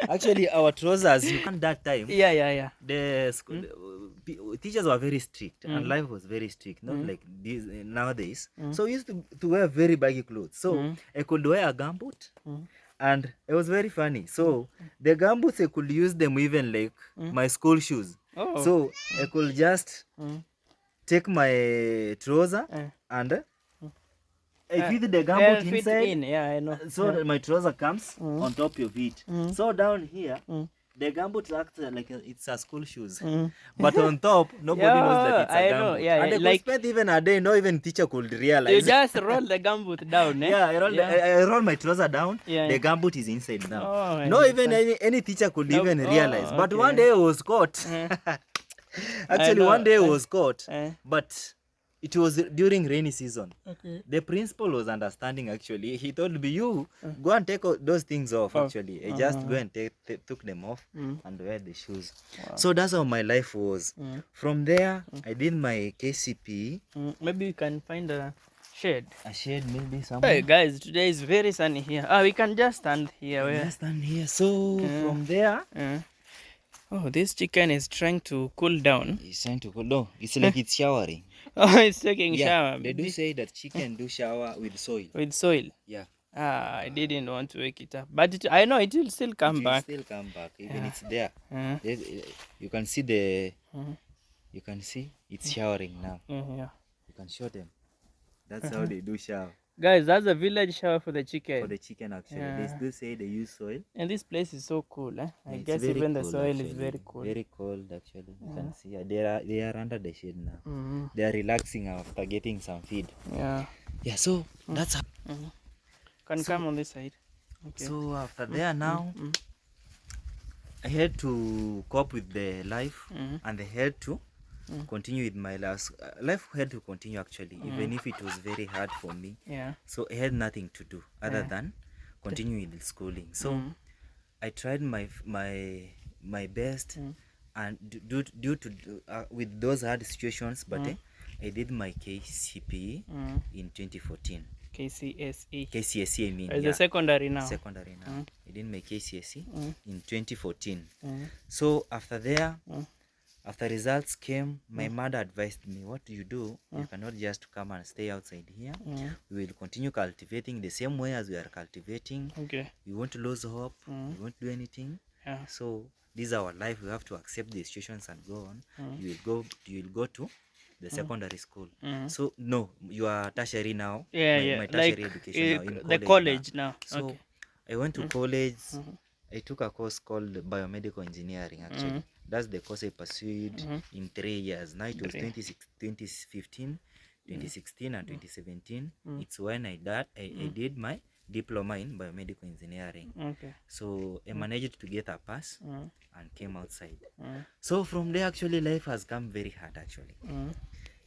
Actually, our trousers at that time. Yeah. The school, teachers were very strict, and life was very strict, not like this nowadays. So we used to wear very baggy clothes. So I could wear a gumboot, And it was very funny. So the gumboots, I could use them even like my school shoes. Oh. So I could just take my trouser and I fit the gumboot fit inside. in. Yeah, I know. So that my trouser comes on top of it. So down here, the gumboot acts like it's a school shoes. But on top, nobody knows that it's a I gumboot. know. Yeah, And they like could spend even a day, no even teacher could realize. you just roll the gumboot down, eh? Yeah, I roll my trouser down. Yeah. The gumboot is inside now. Oh, I No, even understand. any teacher could No. even realize. Oh, But okay. one day I was caught. Actually, know. one day I was caught. Eh. But it was during rainy season. Okay. The principal was understanding actually. He told me, you go and take those things off actually. I just go and took them off and wear the shoes. Wow. So that's how my life was. From there, I did my KCP. Maybe we can find a shade. A shade maybe somewhere. Hey guys, today is very sunny here. We can just stand here. Just stand here. So from there, oh, this chicken is trying to cool down. it's trying to cool. No, it's like it's showering. Oh, it's taking Yeah, shower. they do say that chicken do shower with soil. With soil. Yeah. I didn't want to wake it up, but I know it will still come It will back. still come back. Even it's there. Uh, You can see you can see it's showering now. yeah. You can show them. That's how they do shower. Guys, that's a village shower for the chicken. For the chicken actually. Yeah. They do say they use soil. And this place is so cool, eh? I It's guess very even the cool, soil actually. is very cool. Very cold actually. You can see they are under the shade now. They are relaxing after getting some feed. Yeah. Yeah, so that's how. Can come on this side. Okay. So after there now, I had to cope with the life and I had to continue with my life had to continue actually, even if it was very hard for me. Yeah. So I had nothing to do other than continue with schooling. So I tried my best and due to with those hard situations, but I did my KCPE in 2014. KCSE. KCSE, I mean. It's a secondary now. Secondary now. I did my KCSE in 2014. So after there, after results came, my mother advised me, what do? You cannot just come and stay outside here. We will continue cultivating the same way as we are cultivating. Okay. We won't lose hope. We won't do anything. Yeah. So this is our life. We have to accept the situations and go on. You will go to the secondary school. So no, you are tertiary now. Yeah, my tertiary like education now in the college now. So Okay. I went to college. I took a course called biomedical engineering actually. That's the course I pursued in 3 years. Now it was 2015, 2016 and 2017. It's when I did my diploma in biomedical engineering. Okay. So I managed to get a pass and came outside. So from there actually life has come very hard actually.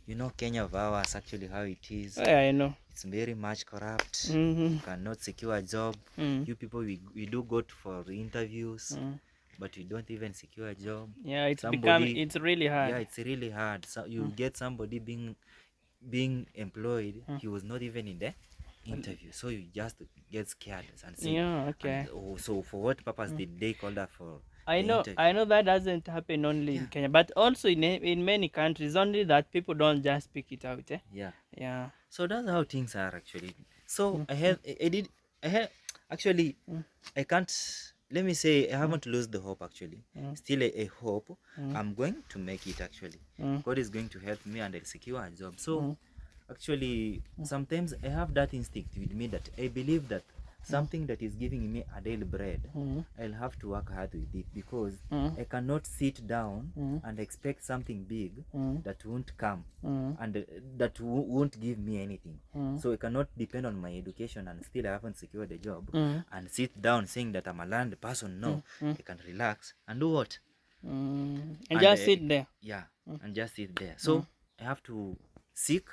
You know Kenya of ours actually how it is. Yeah, I know. It's very much corrupt. You cannot secure a job. You people we do go for interviews, but we don't even secure a job. Yeah, it's really hard. Yeah, it's really hard. So you get somebody being employed, he was not even in the interview, so you just get scared and say, yeah, okay. So for what purpose did they call that for? I know that doesn't happen only in Kenya, but also in many countries. Only that people don't just speak it out. Eh? Yeah. So that's how things are actually. So I actually I can't. Let me say I haven't lost the hope actually. Still a hope. I'm going to make it actually. God is going to help me and I'll secure a job. So actually sometimes I have that instinct with me that I believe that something that is giving me a daily bread, I'll have to work hard with it because I cannot sit down and expect something big that won't come and that won't give me anything. So I cannot depend on my education and still I haven't secured a job and sit down saying that I'm a learned person. No, I can relax and do what? And just sit there. Yeah, and just sit there. So I have to seek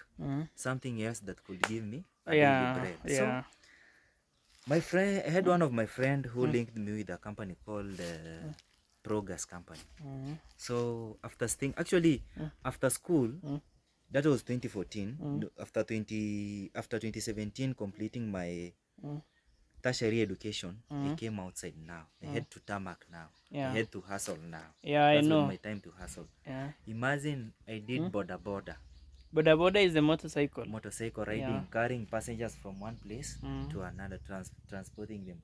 something else that could give me a daily bread. So, my friend, I had one of my friend who linked me with a company called Progress Company. So after after school, that was 2014. After 2017, completing my tertiary education, I came outside now. I had to tarmac now. I had to hustle now. Yeah, I know. Was my time to hustle. Imagine I did border. Boda boda is the motorcycle. Motorcycle riding, carrying passengers from one place to another, transporting them.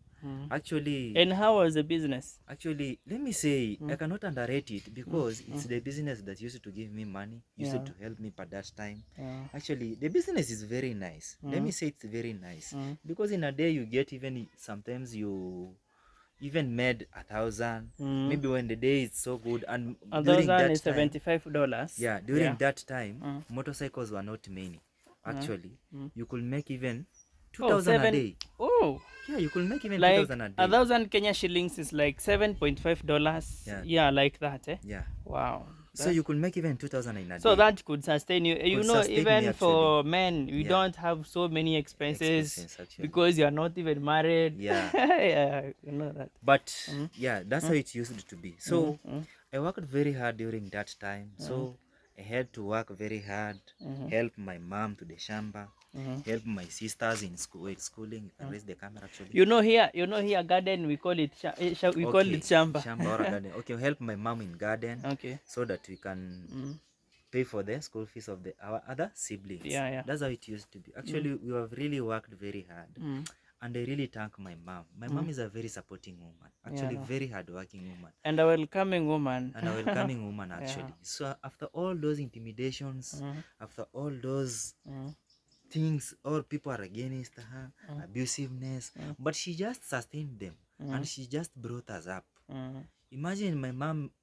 Actually, and how was the business? Actually, let me say, I cannot underrate it because it's the business that used to give me money, used to help me at that time. Actually, the business is very nice. Let me say it's very nice because in a day you get, even sometimes you even made 1,000. Maybe when the day is so good, and during that is time, $75. yeah, during that time, motorcycles were not many. Actually, you could make even 2,000 a day. Oh, yeah, you could make even like 2,000 a day. 1,000 Kenya shillings is like $7.5. Yeah, like that. Yeah. Wow. So you could make even 2,000 in a day. So that could sustain you. You know, even for men, you don't have so many expenses because you are not even married. Yeah. Yeah, you know that. But yeah, that's how it used to be. So I worked very hard during that time. So I had to work very hard, help my mom to the shamba, help my sisters in school, schooling. You can raise the camera actually. You know here garden, we call it call it shamba. Shamba or a garden. Okay, help my mom in garden. Okay. So that we can pay for the school fees of our other siblings. Yeah. That's how it used to be. Actually, we have really worked very hard. And I really thank my mom. My mom is a very supporting woman. Actually, very hardworking woman. And a welcoming woman. And a welcoming woman, actually. So after all those intimidations, after all those things, all people are against her, abusiveness, but she just sustained them. And she just brought us up. Imagine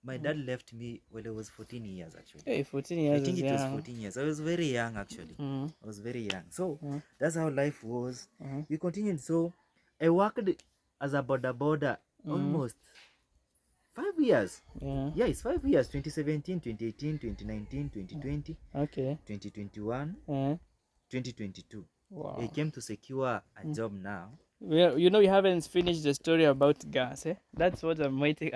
my dad left me when I was 14 years, actually. Hey, 14 years. I think it was 14 years. I was very young, actually. I was very young. So that's how life was. We continued. So I worked as a boda almost 5 years. Yeah, it's 5 years. 2017, 2018, 2019, 2020. Okay. 2021, 2022. Wow. I came to secure a job now. Well, you know, you haven't finished the story about gas, eh? That's what I'm waiting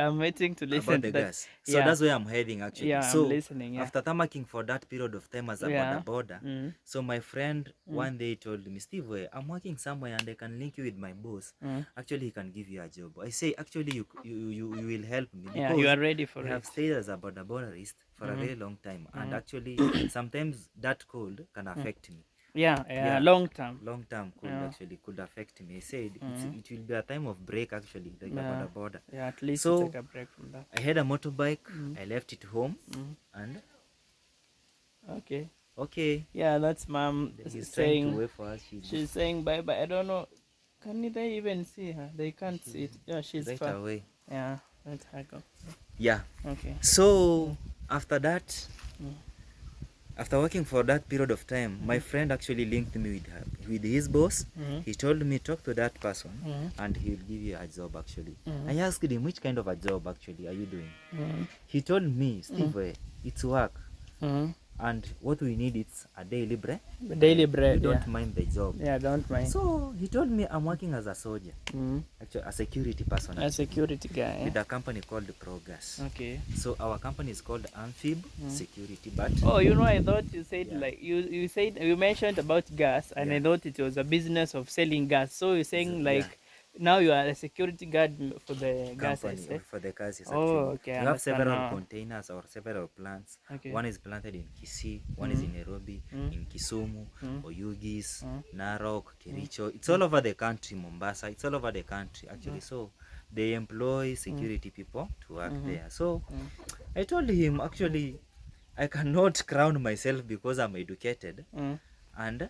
to listen about to the that. gas. So that's where I'm heading, actually. Yeah, so I'm listening. Yeah. After tamaking for that period of time as a boda, so my friend one day told me, Steve, I'm working somewhere and I can link you with my boss. Actually, he can give you a job. I say, actually, you will help me. Yeah, you are ready for it. I have stayed as a bodaist for a very long time, and actually, sometimes that cold can affect me. Yeah, long term could actually could affect me. I said it will be a time of break, actually, like a boda. Yeah, at least so take a break from that. I had a motorbike. I left it home and okay. Yeah, that's mom He's saying trying to wait for us. She's saying bye bye. I don't know. Can they even see her? They can't see it. Yeah, she's right far away. Yeah, let her go. Yeah. Okay. So after that, after working for that period of time, my friend actually linked me with his boss. He told me, talk to that person and he will give you a job, actually. I asked him, which kind of a job actually are you doing? He told me, Steve, it's work. And what we need is a daily bread. Daily bread. You don't mind the job. Yeah, don't mind. So he told me I'm working as a soldier. Actually, a security person. A security guy. With a company called Progress. Okay. So our company is called Amphib Security. But you know, I thought you said like you mentioned about gas, and I thought it was a business of selling gas. So you're saying like now you are a security guard for the gases. For the gases. Okay. We have several containers or several plants. Okay. One is planted in Kisii, one is in Nairobi, in Kisumu, Oyugis, Narok, Kericho. It's all over the country, Mombasa. It's all over the country, actually. So they employ security people to work there. So I told him, actually, I cannot crown myself because I'm educated and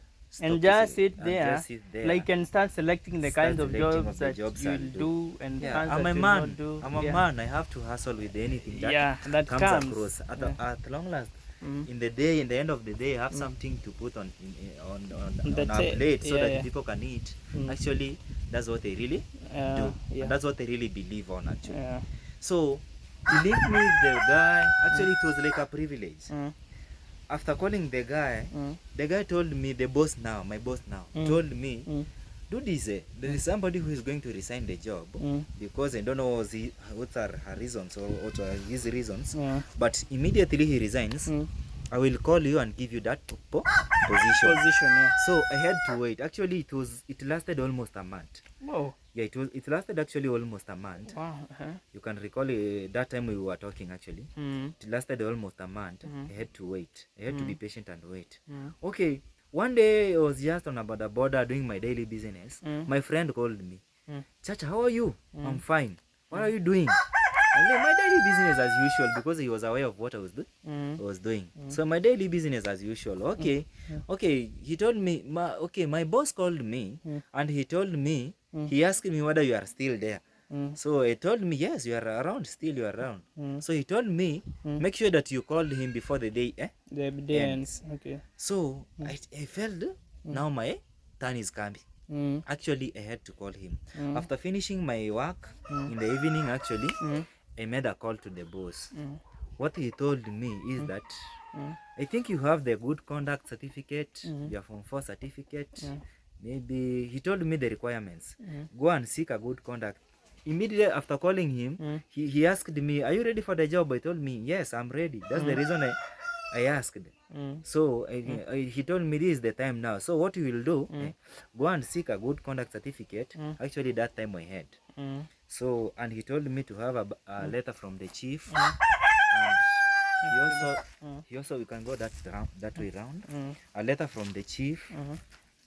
just sit there, like, and start selecting the kind of jobs that you'll do and I'm a man. I'm a man. I have to hustle with anything that comes across. At long last, in the end of the day, I have something to put on our plate so that people can eat. Actually, that's what they really do. And that's what they really believe on, actually. So he linked me with the guy. Actually, it was like a privilege. After calling the guy told me, my boss now, told me, do this. There is somebody who is going to resign the job because I don't know what are her reasons or what are his reasons. But immediately he resigns, I will call you and give you that position. Yeah. So I had to wait. Actually, it lasted almost a month. Whoa. Yeah, it lasted actually almost a month. Wow. You can recall that time we were talking actually. It lasted almost a month. I had to wait. I had to be patient and wait. Okay. One day I was just on about the border doing my daily business. My friend called me. Chacha, how are you? I'm fine. What are you doing? And then my daily business as usual, because he was aware of what I was doing. So my daily business as usual. Okay. Okay. He told me, my boss called me and he told me, he asked me whether you are still there. So he told me, yes, you are around, still you are around. So he told me, make sure that you called him before the day The day ends. Okay. So I felt now my turn is coming. Actually, I had to call him. After finishing my work in the evening, actually, I made a call to the boss. What he told me is that I think you have the good conduct certificate, your Form 4 certificate. Maybe he told me the requirements. Go and seek a good conduct. Immediately after calling him, he asked me, are you ready for the job? I told me, yes, I'm ready. That's the reason I asked. So he told me this is the time now. So what you will do, go and seek a good conduct certificate. Actually, that time I had. So, and he told me to have a letter from the chief. And he also, we can go that way round. A letter from the chief.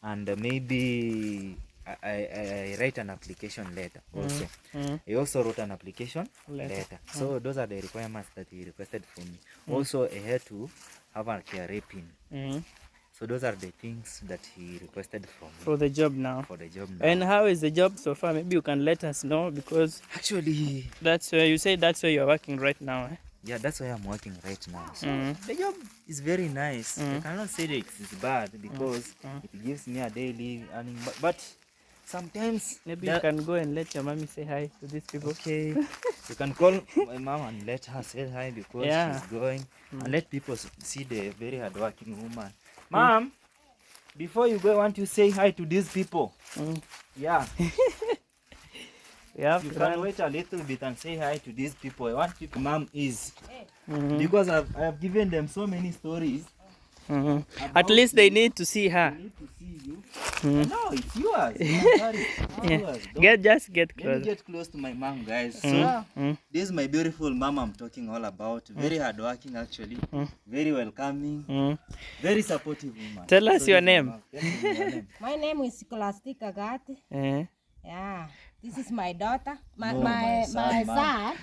And maybe I write an application letter also. I also wrote an application letter. So those are the requirements that he requested from me. Also, I had to have a KRA pin. So those are the things that he requested from me. For the job now. For the job now. And how is the job so far? Maybe you can let us know, because actually that's where you say that's where you're working right now. Yeah, that's why I'm working right now. So the job is very nice. I cannot say that it's bad, because it gives me a daily earning. But sometimes maybe you can go and let your mommy say hi to these people. Okay. You can call my mom and let her say hi, because she's going. And let people see the very hardworking woman. Mom, before you go, I want you to say hi to these people. Yeah. You can wait a little bit and say hi to these people. I want people. Mom is. Because I've given them so many stories. At least they need to see her. They need to see you. No, it's yours. Just get close. Let me get close to my mom, guys. So this is my beautiful mom I'm talking all about. Very hardworking, actually. Very welcoming. Very supportive woman. Tell us your name. My name is Scholastic Agati. Yeah. This is my daughter. My son.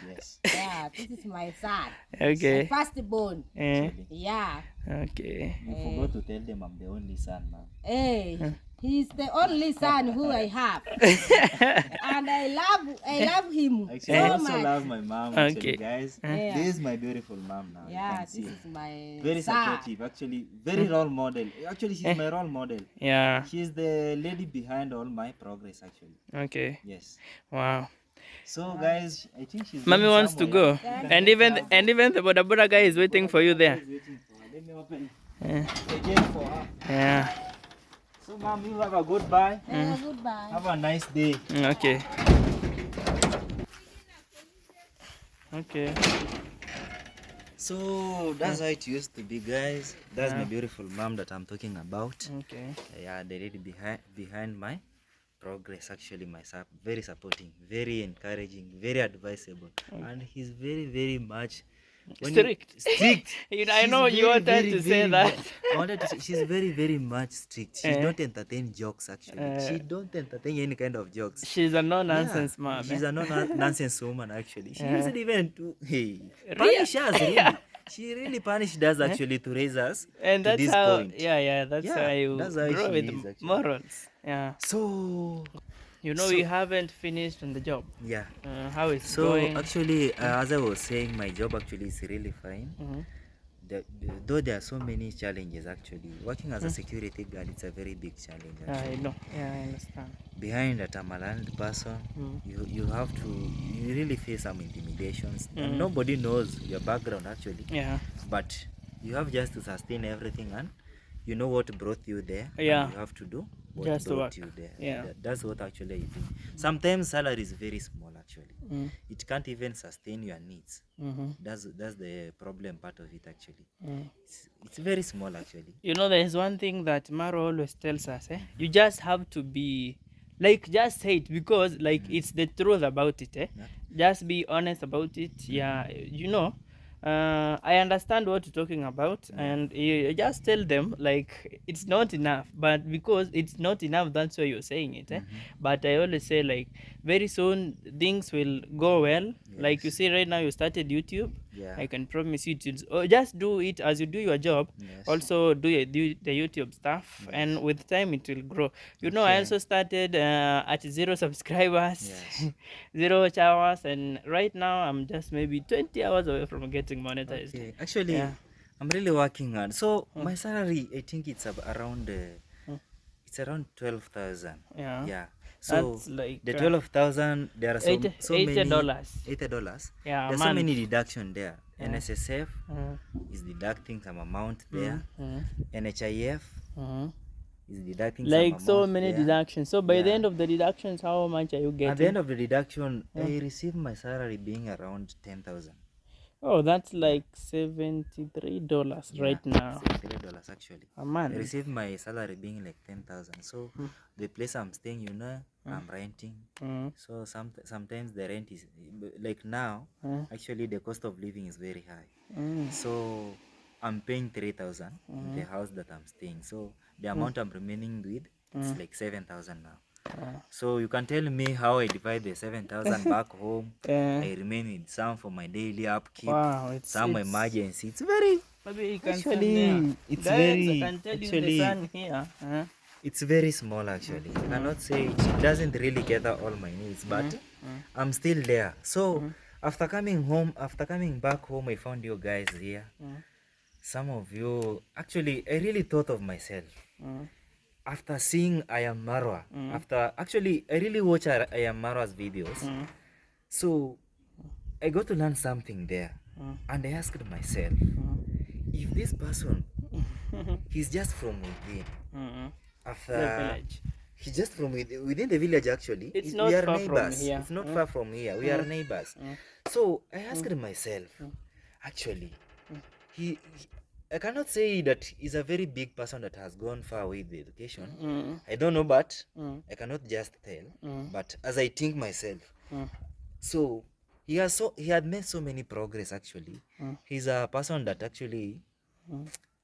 Yes. Yeah, this is my son. Okay. My firstborn. Yeah. Okay. You forgot to tell them I'm the only son, ma'am. Hey, he's the only son who I have. And I love him Actually, so I also much. love my mom, actually, guys. Yeah. This is my beautiful mom now. Yeah, you can this see. is my Very son. supportive, actually. Very role model. Actually, she's my role model. Yeah. She's the lady behind all my progress, actually. Okay. Yes. Wow. So, guys, I think she's Mommy going wants to somewhere. go, and even the Boda Boda guy is waiting for you there. Let me open the gate for her. Yeah. So, mom, you have a good bye. Goodbye. Have a nice day. Okay. Okay. So that's how it used to be, guys. That's my beautiful mom that I'm talking about. Okay. Yeah, the lady behind my progress, actually. Very supporting, very encouraging, very advisable, and he's very much Strict. Strict. I know you wanted to say that. I wanted to say she's very much strict. She don't entertain jokes, actually. She don't entertain any kind of jokes. She's a no-nonsense mom. She's a no-nonsense woman, actually. She doesn't even punish us, really. She really punished us, actually, to raise us And to that's this how, point. that's how you that's how grow she with is, actually. morals. Yeah. So, we haven't finished on the job. yeah. How is So, going? actually, as I was saying, my job actually is really fine. Though there are so many challenges, actually. Working as a security guard, it's a very big challenge, actually. I know. Yeah, I understand. Behind a Tamaland person, you really face some intimidations. And nobody knows your background, actually. Yeah. But you have just to sustain everything, and you know what brought you there. Yeah. And you have to do what Just brought work. you there. Yeah. That's what actually I think. Sometimes salary is very small actually. It can't even sustain your needs. That's the problem part of it actually. It's very small actually. You know, there is one thing that Maro always tells us, you just have to be, like, just say it, because like it's the truth about it, Yeah. just be honest about it. Yeah, you know, I understand what you're talking about, and you just tell them like it's not enough, but because it's not enough, that's why you're saying it. But I always say, like, very soon things will go well. Like you Yes. see right now, you started YouTube. Yeah. I can promise you to just do it as you do your job. Yes. Also do the YouTube stuff, and with time it will grow. You know, I also started at 0 subscribers, Yes. 0 hours, and right now I'm just maybe 20 hours away from getting monetized. Okay. Actually, Yeah. I'm really working hard. So my salary, I think it's around it's around 12,000. Yeah. Yeah. So That's like the 12,000, there are so many $80. $80. Yeah, a There's so month. many deduction there. NSSF is deducting some amount there. NHIF is deducting some Like amount so many there. deductions. So by the Yeah. end of the deductions, how much are you At the getting? end of the deduction, I receive my salary being around 10,000. Oh, that's like $73 Yeah, right now $73 actually. a I month. receive my salary being like 10,000. So the place I'm staying, I'm renting. So sometimes the rent is like now. Actually, the cost of living is very high. So I'm paying 3,000 in the house that I'm staying. So the amount I'm remaining with, it's like 7,000 now. So you can tell me how I divide the 7,000 back home. I remain with some for my daily upkeep, Wow, some emergency. It's very maybe you can stand actually there. it's Guys, very I can tell you the actually sun here. it's very small actually. I cannot say it doesn't really gather all my needs, but I'm still there. So after coming back home, I found you guys here. Some of you actually I really thought of myself. After seeing I Am Marwa, after actually I really watch I Am Marwa's videos, so I got to learn something there, and I asked myself, if this person, he's just from within, The after village. he's just from within the village actually, It's we not are far from neighbors. here. It's not far from here. We are neighbors. So I asked myself, actually, he I cannot say that he's a very big person that has gone far with the education. I don't know, but I cannot just tell. But as I think myself, so he had made so many progress actually. He's a person that actually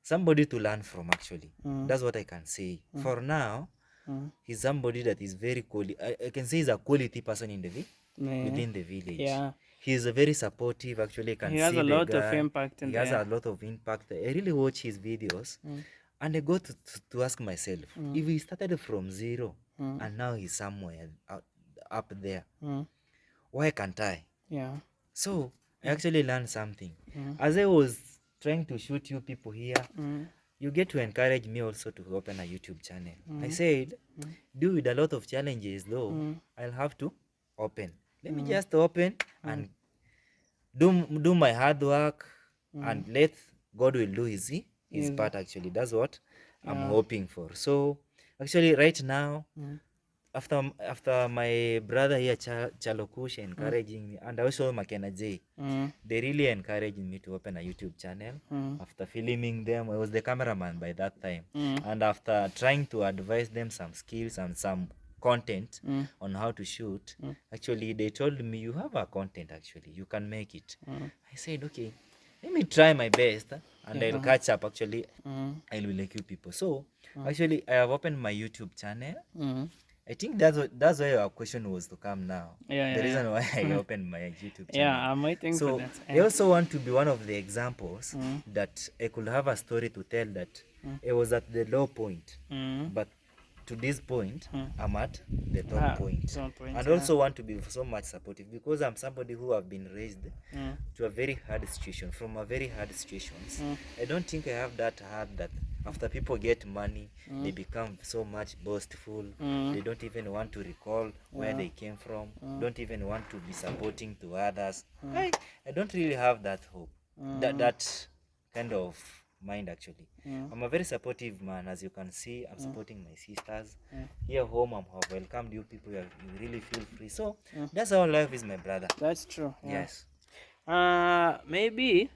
somebody to learn from actually. That's what I can say. For now, he's somebody that is very quality. I can say he's a quality person in within the village. Yeah. He's a very supportive actually. I can He has see a the lot of guy. impact in He has there. a lot of impact. I really watch his videos, and I got to ask myself, if he started from zero and now he's somewhere up there, why can't I? Yeah. So I actually learned something. As I was trying to shoot you people here, you get to encourage me also to open a YouTube channel. I said, due with a lot of challenges though, I'll have to open. Let me just open and do my hard work, and let God will do his part actually. That's what I'm hoping for. So actually right now, after my brother here Chalokush encouraging me, and also Makena J, they really encouraged me to open a YouTube channel. After filming them, I was the cameraman by that time, and after trying to advise them some skills and some content on how to shoot, actually they told me, you have a content, actually you can make it. I said, okay, let me try my best, and I'll catch up. Actually, I will like you people. So actually I have opened my YouTube channel. I think that's why your question was to come now. The reason why I opened my YouTube channel. Yeah, I'm waiting for that. I also want to be one of the examples that I could have a story to tell, that I was at the low point, but to this point, I'm at the top point. And also want to be so much supportive, because I'm somebody who have been raised to a very hard situation, from a very hard situations. I don't think I have that hard that after people get money, they become so much boastful. They don't even want to recall where they came from, don't even want to be supporting to others. I don't really have that hope, that kind of mind actually. I'm a very supportive man, as you can see. I'm supporting my sisters. Here home, I'm have welcomed you people. You really feel free. So that's how life is, my brother. That's true. Yeah. Yes. Maybe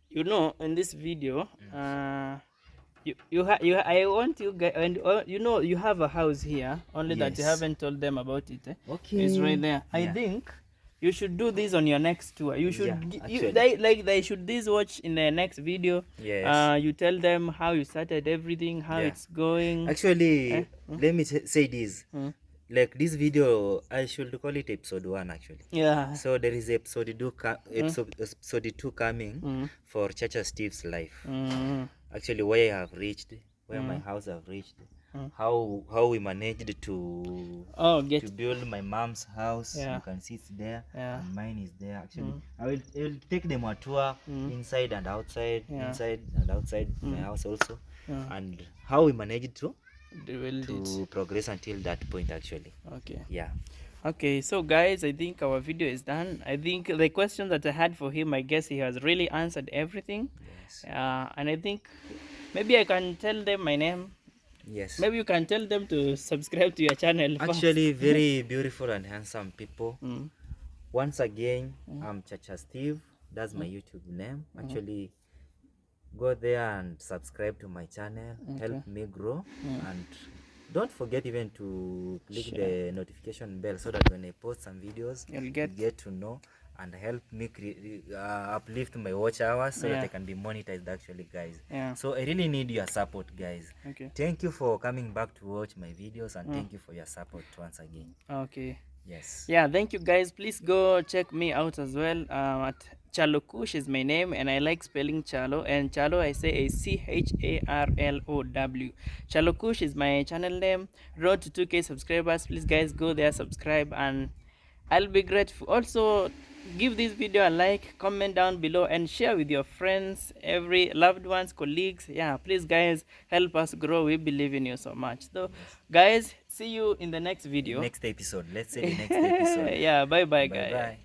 you know, in this video, I want you guys, and you know, you have a house here, only that you Yes. haven't told them about it. Okay. It's right there. I Yeah. think you should do this on your next tour. You should actually. they should this watch in the next video. Yes. You tell them how you started everything, how Yeah. it's going. Actually, let me say this. Like this video, I should call it episode 1 actually. Yeah. So there is episode 2 coming for Chacha Steve's life. Actually, where I have reached, where my house have reached, how we managed to build my mom's house. You can see it's there, and mine is there. Actually, I will take them a tour inside and outside, my house also, and how we managed to progress until that point actually. Okay. Yeah. Okay, so guys, I think our video is done. I think the question that I had for him, I guess he has really answered everything. Yes. And I think maybe I can tell them my name. Yes. Maybe you can tell them to subscribe to your channel. Actually, very beautiful and handsome people. Once again, I'm Chacha Steve. That's my YouTube name. Actually, go there and subscribe to my channel. Help me grow, and don't forget even to click the notification bell so that when I post some videos, you get to know, and help me uplift my watch hours so that I can be monetized actually, guys. So I really need your support, guys. Okay. Thank you for coming back to watch my videos, and thank you for your support once again. Okay. Yes. Yeah, thank you guys. Please go check me out as well. At Chalo Kush is my name, and I like spelling Chalo. And Chalo, I say a CHARLOW. Chalo Kush is my channel name. Road to 2K subscribers. Please guys, go there, subscribe, and I'll be grateful. Also, give this video a like, comment down below, and share with your friends, every loved ones, colleagues. Yeah, please guys, help us grow. We believe in you so much. So guys, see you in the next video. Next episode. Let's say the next episode. Yeah, bye bye Bye guys. bye.